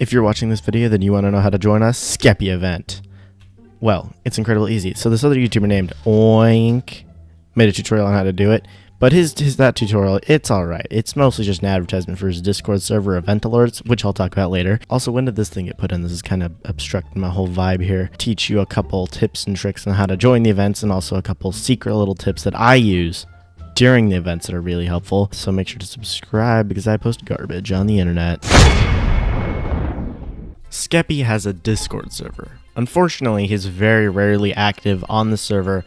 If you're watching this video, then you want to know how to join a Skeppy event. Well, it's incredibly easy. So this other YouTuber named Oink made a tutorial on how to do it, but that tutorial, it's alright. It's mostly just an advertisement for his Discord server event alerts, which I'll talk about later. Also, when did this thing get put in? This is kind of obstructing my whole vibe here. Teach you a couple tips and tricks on how to join the events, and also a couple secret little tips that I use during the events that are really helpful. So make sure to subscribe because I post garbage on the internet. Skeppy has a Discord server. Unfortunately, he's very rarely active on the server,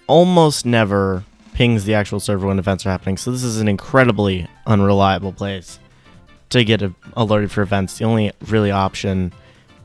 almost never pings the actual server when events are happening, so this is an incredibly unreliable place to get alerted for events. The only really option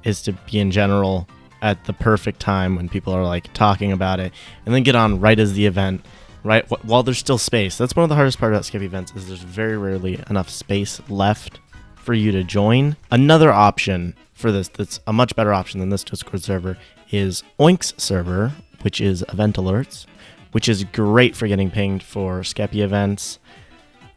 is to be in general at the perfect time when people are like talking about it, and then get on right as the event, right while there's still space. That's one of the hardest part about Skeppy events, is there's very rarely enough space left for you to join. Another option for this that's a much better option than this Discord server is Oink's server, which is event alerts, which is great for getting pinged for Skeppy events,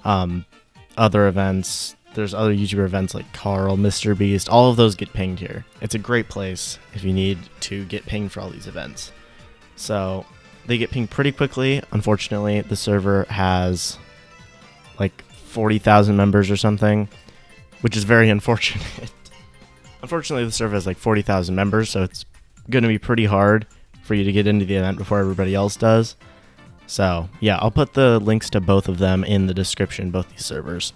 other events. There's other YouTuber events like Carl, Mr. Beast, all of those get pinged here. It's a great place if you need to get pinged for all these events. So they get pinged pretty quickly. Unfortunately, the server has like 40,000 members or something, which is very unfortunate. Unfortunately, the server has like 40,000 members, so it's going to be pretty hard for you to get into the event before everybody else does. So yeah, I'll put the links to both of them in the description, both these servers.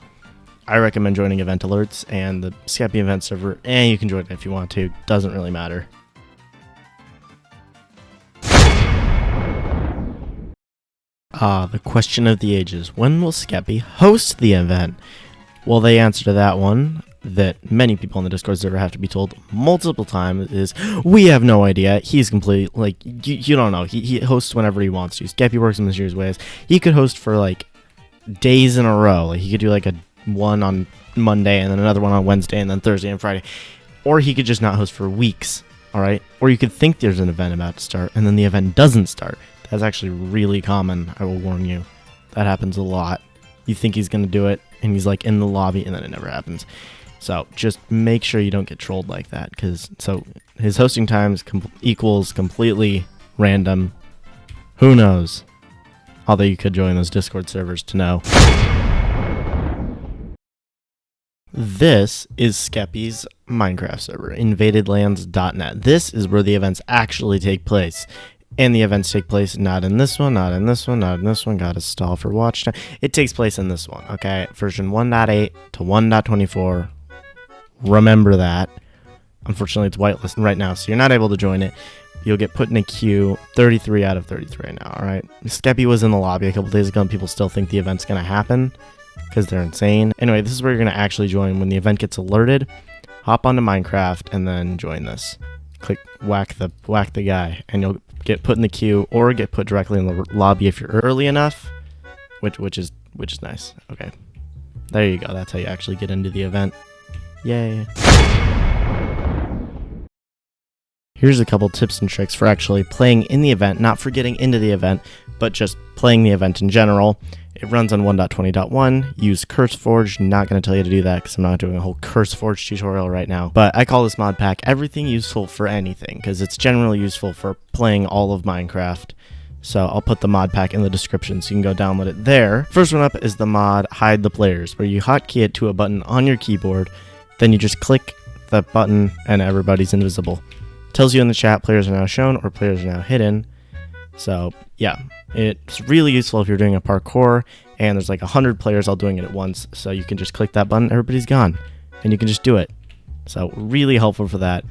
I recommend joining event alerts and the Skeppy event server, and you can join it if you want to. Doesn't really matter. The question of the ages. When will Skeppy host the event? Well, the answer to that one, that many people in the Discord server have to be told multiple times, is we have no idea. He's completely, like, you don't know. He hosts whenever he wants to. Skeppy works in mysterious ways. He could host for, like, days in a row. Like, he could do, like, one on Monday, and then another one on Wednesday, and then Thursday and Friday. Or he could just not host for weeks, alright? Or you could think there's an event about to start, and then the event doesn't start. That's actually really common, I will warn you. That happens a lot. You think he's going to do it, and he's, like, in the lobby, and then it never happens. So just make sure you don't get trolled like that, because so his hosting times equals completely random. Who knows? Although you could join those Discord servers to know. This is Skeppy's Minecraft server, invadedlands.net. This is where the events actually take place. And the events take place not in this one, not in this one, not in this one. Gotta stall for watch time. It takes place in this one, okay? Version 1.8 to 1.24. Remember that. Unfortunately, it's whitelisted right now, so you're not able to join it. You'll get put in a queue 33 out of 33 right now, alright? Skeppy was in the lobby a couple days ago, and people still think the event's going to happen because they're insane. Anyway, this is where you're going to actually join. When the event gets alerted, hop onto Minecraft and then join this. Click whack the guy, and you'll get put in the queue or get put directly in the lobby if you're early enough, which is nice. Okay, there you go. That's how you actually get into the event. Yay. Here's a couple tips and tricks for actually playing in the event, not for getting into the event, but just playing the event in general. It runs on 1.20.1. Use CurseForge. Not going to tell you to do that because I'm not doing a whole CurseForge tutorial right now. But I call this mod pack everything useful for anything, because it's generally useful for playing all of Minecraft. So I'll put the mod pack in the description so you can go download it there. First one up is the mod Hide the Players, where you hotkey it to a button on your keyboard. Then you just click the button and everybody's invisible. Tells you in the chat players are now shown or players are now hidden. So yeah, it's really useful if you're doing a parkour and there's like 100 players all doing it at once. So you can just click that button, everybody's gone, and you can just do it. So really helpful for that.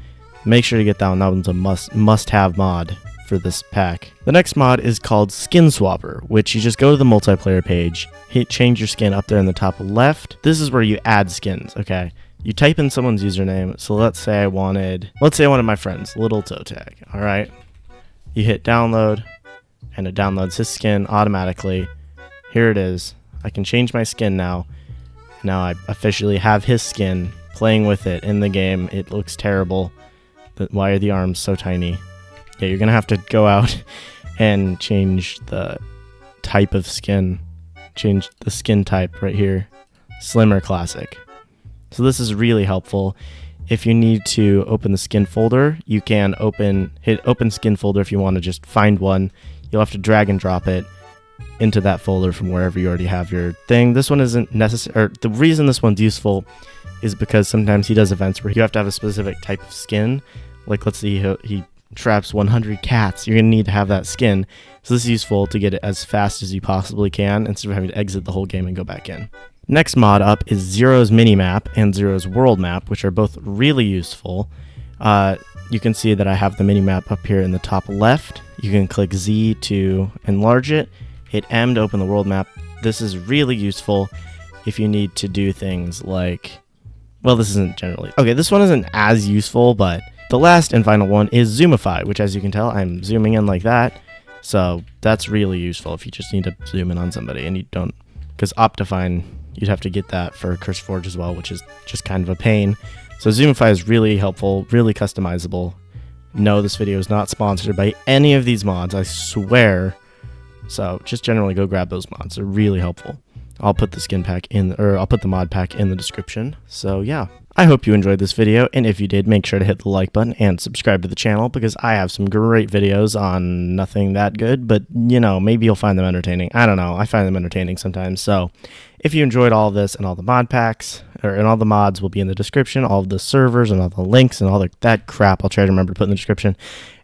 Make sure to get that one. That one's a must-have mod for this pack. The next mod is called Skin Swapper, which you just go to the multiplayer page, change your skin up there in the top left. This is where you add skins, okay? You type in someone's username. So let's say I wanted my friend's Little Toe Tag. All right. You hit download, and it downloads his skin automatically. Here it is. I can change my skin now. Now I officially have his skin. Playing with it in the game. It looks terrible. Why are the arms so tiny? Yeah, you're gonna have to go out and change the type of skin. Change the skin type right here. Slimmer Classic. So this is really helpful If you need to open the skin folder, you can hit open skin folder if you want to just find one. You'll have to drag and drop it into that folder from wherever you already have your thing. This one isn't necessary, or the reason this one's useful is because sometimes he does events where you have to have a specific type of skin. Like, let's see, he traps 100 cats. You're going to need to have that skin. So this is useful to get it as fast as you possibly can instead of having to exit the whole game and go back in. Next mod up is Zero's minimap and Zero's world map, which are both really useful. You can see that I have the minimap up here in the top left. You can click Z to enlarge it, hit M to open the world map. This is really useful if you need to do things like, well, this isn't generally, okay, this one isn't as useful, but the last and final one is Zoomify, which, as you can tell, I'm zooming in like that. So that's really useful if you just need to zoom in on somebody and you don't, because Optifine, you'd have to get that for CurseForge as well, which is just kind of a pain. So Zoomify is really helpful, really customizable. No, this video is not sponsored by any of these mods, I swear. So just generally go grab those mods. They're really helpful. I'll put the skin pack in, or I'll put the mod pack in the description. So yeah, I hope you enjoyed this video, and if you did, make sure to hit the like button and subscribe to the channel because I have some great videos on nothing that good, but you know, maybe you'll find them entertaining. I don't know, I find them entertaining sometimes. So if you enjoyed all of this and all the mod packs, and all the mods will be in the description, all of the servers and all the links and all that crap, I'll try to remember to put in the description.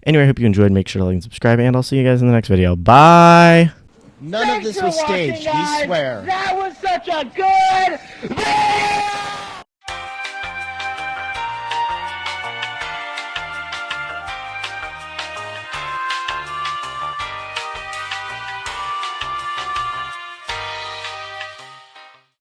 Anyway, I hope you enjoyed. Make sure to like and subscribe, and I'll see you guys in the next video. Bye! None of this was staged, we swear. That was such a good